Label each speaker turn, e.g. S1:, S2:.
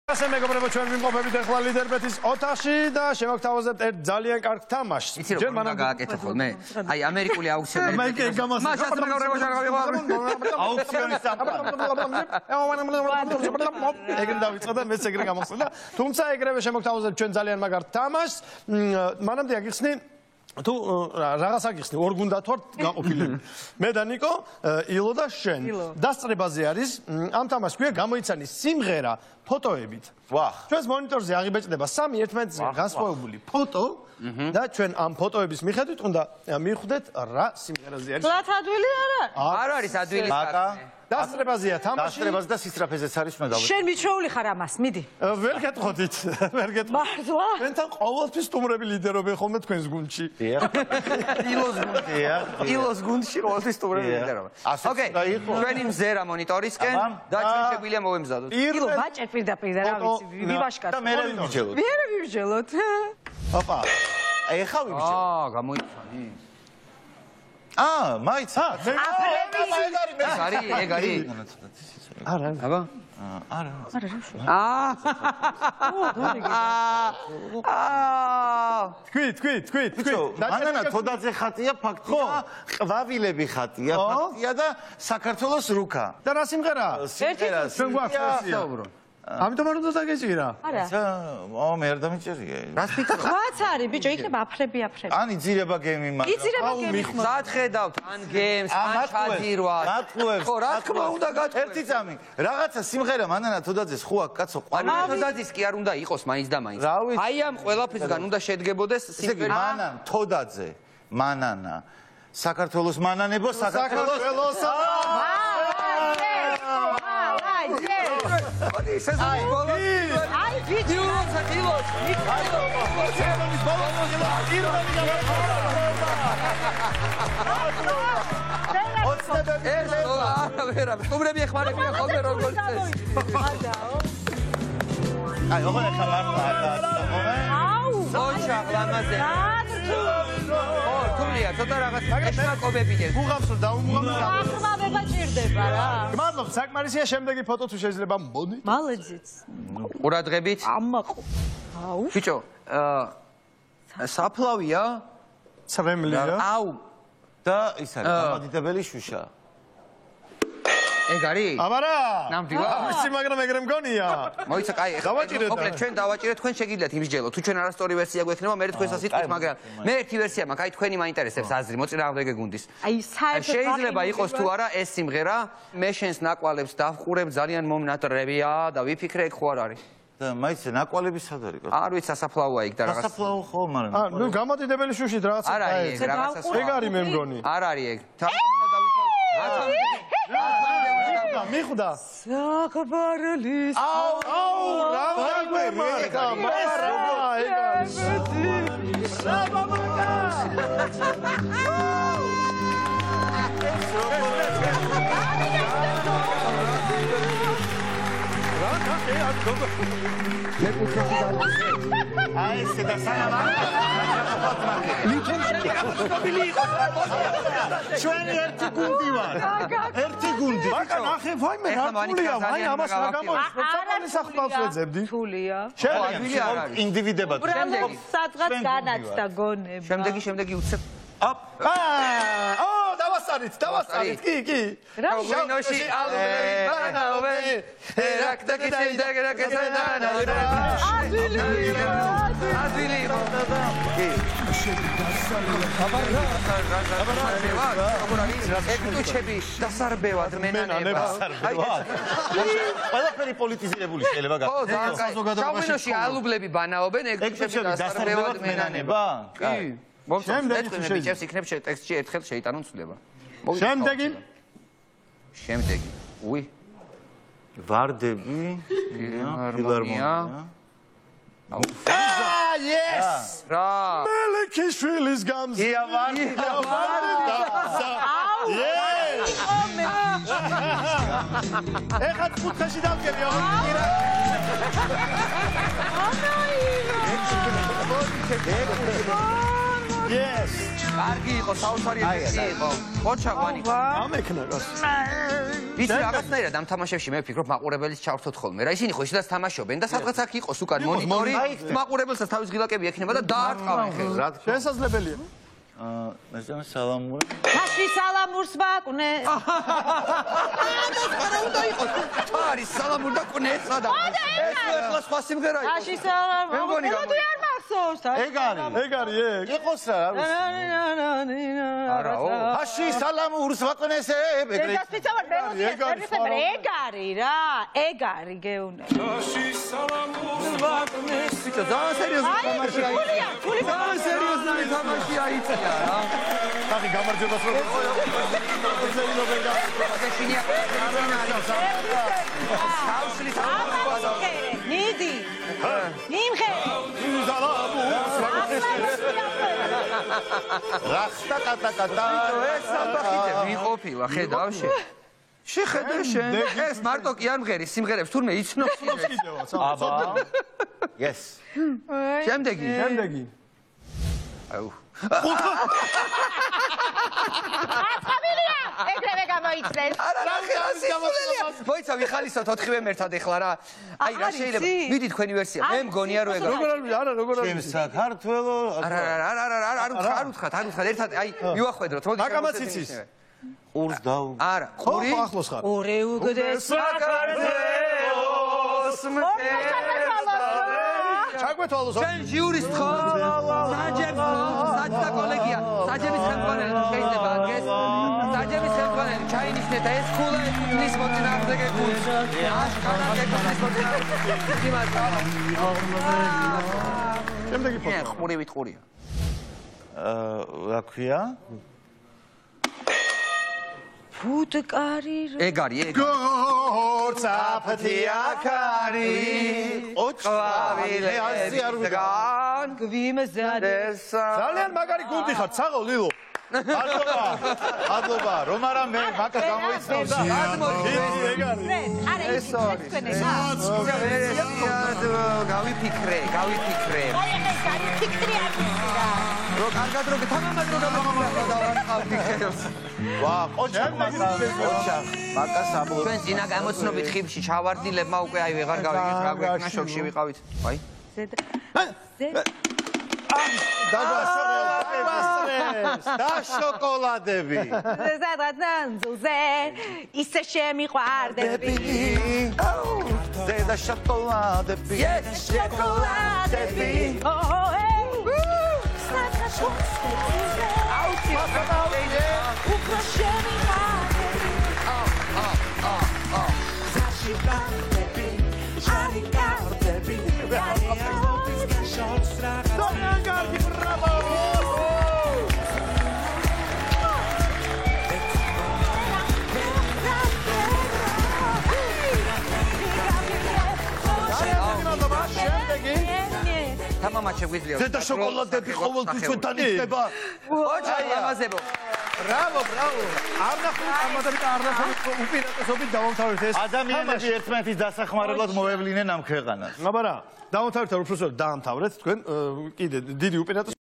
S1: ასე მეგობრებო, ჩვენ ვიმყოფებით ახლა ლიდერბეთის ოთახში და შემოგთავაზებთ ერთ ძალიან კარგ თამაშს.
S2: ჯერ მანამ გააკეთე ხოლმე. აი ამერიკული აუქციონი. მაშას მეგობრებო,
S1: აუქციონის ეგრე დავიწყდა მეც ეგრე გამოსულა. თუმცა ეგრევე შემოგთავაზებთ ჩვენ ძალიან მაგარ თამაშს. მანამდე აგიხსნი თუ რაღაც აგიხსნი, ორ გუნდათ ვართ გაყოფილები. მე და ნიკო, ილო და შენ. დასწრებაზე არის ამ თამაშს ქვია გამოიცანი სიმღერა ფოტოებით. ჩვენს მონიტორზე აღიბეჭდება სამი ერთმანეთზე განსხვავებული ფოტო და ჩვენ ამ ფოტოების მიხედვით უნდა მივხვდეთ რა სიმღერაზე არის.
S3: ფლათ ადვილი არა?
S2: არ არის ადვილი საქმე.
S1: დასწრებაზეა თამაში.
S4: დასწრებაზე და სისწრაფეზეც არის უნდა დავიწყო.
S3: შენ მიჩვეული ხარ ამას, მიდი.
S1: ვერ გეტყოდით, ვერ გეტყოდით.
S3: მართლა?
S1: ჩვენთან ყოველთვის სტუმრები ლიდერობენ ხოლმე თქვენს გუნდში.
S2: ილოს გუნდში. ილოს გუნდში ყოველთვის სტუმრები ლიდერობენ. ოკეი, ჩვენი მზერა მონიტორისკენ და ჩვენ შეგვიძლია მოვემზადოთ.
S3: ილო ბაჭერ პირდაპირ და რა ვიცი, ვიბაშკათ.
S4: და მე რა ვიმიჯელოთ?
S3: მე რა ვიმიჯელოთ?
S4: ოპა. ეხა ვიმიჯელოთ.
S2: გამოიცანი.
S4: მაიცა.
S2: ეგ არის.
S1: არა.
S2: აბა?
S4: არა.
S1: თქვით.
S4: ანანა თოდაძე ხატია ფაქტია, ყვავილები ხატია ფაქტია და საქართველოს რუკა.
S1: და რა სიმღერაა?
S4: სიმღერა
S1: ჩვენ გვაქვს ვერსია. ამიტომ არ უნდა დაგეჭირა.
S3: არა.
S4: მე არ დამიჭერია.
S2: რას ფიქრობ?
S3: ხვაც არის, ბიჭო, იქნება აფრები.
S4: ან იძირება გემი მაგრამ.
S3: იძირება გემი.
S2: სად ხედავთ? ან გემს, ან ჩაძირვას.
S4: მატყუებს.
S2: ხო, რა თქმა უნდა გატყვევს.
S4: ერთი წამი. რაღაცა სიმღერა მანანა თოდაძეს ხო აქ კაცო ყვავილი.
S2: თოდაძის კი არ უნდა იყოს მაინც და მაინც.
S4: რა ვიცი.
S2: აი ამ ყველაფრისგან უნდა შედგებოდეს სიმღერა.
S4: მანან თოდაძე, მანანა. საქართველოს მანანებო, საქართველოს
S3: აი, ბიჭო.
S2: სტუმრები ეხმარებიან ხოლმე როგორც წესი.
S4: აი, ოღონდ ახლა მართლა
S3: აუ,
S2: ოჩა ლამაზე. ო, თულია, ცოტა რაღაც ეშმაკობებია.
S1: გუღავს რომ დაუმღამს.
S3: ახმავება ჭირდება რა.
S1: გმადლობთ, საკმარისია შემდეგი ფოტო თუ შეიძლება მოდი.
S3: მალეძიც.
S2: ყურადღებით.
S3: ამაყო. აუ.
S2: ბიჭო, საფლავია?
S1: ცრემლია.
S2: აუ,
S4: და ის არის გამადიდებელი შუშა.
S2: ეგ არის?
S1: აბარა.
S2: ნამდვილად?
S1: ვიცი, მაგრამ ეგრე მგონია.
S2: მოიცა, კაი,
S1: დავაჭირეთ.
S2: მოკლედ ჩვენ დავაჭირეთ, თქვენ შეგიძლიათ იმსჯელოთ. თუ ჩვენ არასწორი ვერსია გვექნება, მე თქვენსაც სიტყვით, მაგრამ მე ერთი ვერსია მაქვს, აი თქვენი მაინტერესებს აზრი, მოწინააღმდეგე გუნდის.
S3: აი, საერთოდ
S2: შეიძლება იყოს თუ არა ეს სიმღერა, მე შენს ნაკვალებს დავხურებ, ძალიან მომნატრებია და ვიფიქრე ეგ ხო არ არის.
S4: და მაიცე ნაკვალები სად არის?
S2: არ ვიცი, სასაფლაოა იქ და რაღაც.
S4: სასაფლაო ხო, მაგრამ.
S1: ნუ გამადიდებელი შუშით რაღაცა.
S2: არ არის ეგ, რაღაცა.
S1: ეგ არის მე მგონი.
S2: არ არის ეგ. თამაშობინა დავითვალე.
S1: მიხვდა.
S3: საკბარლის.
S1: აუ, რა ვაგვერია? მარა, ეგ არის. რა ბაბაკა.
S4: აი ეს და სანა ჩვენი ერთი გუნდი ვარ. ერთი გუნდი.
S1: ბაკა ნახე, ვაიმე, რა თულია, ვაი ამას რა გამოიწვევს? საწოლის ახბავს ვეძებდი.
S3: თულია.
S2: ადვილი არ არის.
S4: ინდივიდებად.
S3: უბრალოდ სადღაც განაცდა გონები.
S2: შემდეგი უცებ.
S1: დავასწარით, კი.
S2: ჟინოში ალუბლები ბანაობენ. ერაკდაკი დაგერაკეთანა. ადვილი. კი. ეკტუჩები დასარბევად მენანება.
S4: ყველაფერი პოლიტიზირებული შეიძლება
S2: ხო, საზოგადოებაში ალუბლები ბანაობენ, ეკტუჩები დასარბევად მენანება. კი.
S1: შემდეგი
S2: ბიჭებს იქნებ ტექსტში ერთხელ შეიტანონ ცვლილება.
S1: შემდეგი
S2: უი
S4: ვარდები
S2: ფილარმონია.
S1: yes!
S2: რა
S1: მელიქიშვილის გამზი. ეხლა ხუთში დავგები yes.
S2: კარგი იყო, საოცარი ეფექტი იყო. ხოჩა ღვანი.
S1: ამექნა გას.
S2: იცი რაღაცნაირად ამ თამაშებში მე ვფიქრობ მაყურებელიც ჩავრთოთ ხოლმე რა ისინი ხო ისედაც თამაშობენ და სადღაც აქ იყოს უკან მონიტორი მაყურებელსაც თავის ღილაკები ექნება და დაარტყავენ ხელს
S1: შესაძლებელია
S4: მესამე სალამური
S3: ხაში სალამურს ვაკვნე
S2: უნდა იყოს არის სალამურ და კუნეცა და ეს ახლა სხვა სიმღერაა
S3: ხაში სალამური მოდი არ მახსოვს
S4: ეგ არის იყოს რა
S2: არაო
S4: ხაში სალამურს ვაკნესე ეგრე
S3: ეს ფიცავარ ეგ არის რა ეგ არის გეუნე
S2: ხაში სალამურს ვაკნეს იცი ძალიან სერიოზული თამაშია ძალიან სერიოზული თამაშია იცი რა
S1: ხახი გამარჯვებას რო
S3: ნიდი ნიმხე
S4: რახტა კატაკატა
S2: ეს სამბახიტე მიყოფილა ხედავ შეხედე შენ ეს მარტო კი არ მღერის სიმღერებს თურმე იცნობს
S1: აბა
S4: yes
S2: შემდეგი აუ
S3: აცაბილია ეგრევე გამოიწეს
S2: მოიცა ვიხალისოთ 4-ვე ერთად ეხლა რა აი რა შეიძლება მიდი თქვენი ვერსია მე მგონია რომ ეგ
S4: ჩემ საქართველო
S2: არ უთხრათ ერთად აი მივახვედროთ მოდი
S1: აკამაც იცის
S4: ყურს დაუ
S2: არა ყური
S1: ახლოს ხარ
S3: ორი უგდეს
S2: საქართველოს
S1: ჩაგვეთვალოს
S2: ჩვენ ჟიურის ხო საჯების კოლეგია საჯების ხელმძღვანელი შეიძლება ადგეს საჯების ხელმძღვანელი ჩაინიშნეთ და ეს ქულა ეკუთვნის მოწინააღმდეგე გუნდს აშკარად ეკუთვნის მოწინააღმდეგე
S1: შემდეგი ფოტო
S2: ყურივით ყურია
S4: რა ქვია
S3: ფუტკარი
S2: ეგ არის
S1: გორცაფთიაქარი
S2: ოჩყვავილებიდან
S3: გვიმზადეს
S1: ძალიან მაგარი გუნდი ხარ ცაღო ლილო
S4: ადლობა რომ არა მე მაკა გამოიცნობდა
S1: ეგ არის
S3: არა ის თქვენე
S2: გავიფიქრე
S3: აი ეს არის ფიქრი არ ვიცი რა
S2: რო კარგად რო თამამად რო დავარყავდი ხელს
S4: ვა ყოჩა მაკა საბო
S2: ჩვენ წინა გამოცნობით ხიბში ჩავარდილებმა უკვე აი ვეღარ გავიგეთ რა გვექნა შოქში ვიყავით აი
S4: და შოკოლადები
S3: სადღაც ნანძულზე ისე შემიყვარდები
S4: ზედა შოკოლადები
S3: შოკოლადები უფრო შემიყვარდები არიკარდები
S1: ძალიან კარგი ბრავო
S2: თამამად შეგვიძლია
S4: ზედა შოკოლადები ყოველთვის ჩვენთან იქნება
S2: ოჩა ლამაზებო
S1: ბრავო არ ნახულით ამადამით არ ნახულით უპირატესობით დავამთავრეთ ეს
S4: ადამიანები ერთმანეთის დასახმარებლად მოევლინენ ამ ქვეყანას
S1: აბა რა დავამთავრეთ უფრო სწორად დაამთავრეთ თქვენ კიდე დიდი უპირატესობა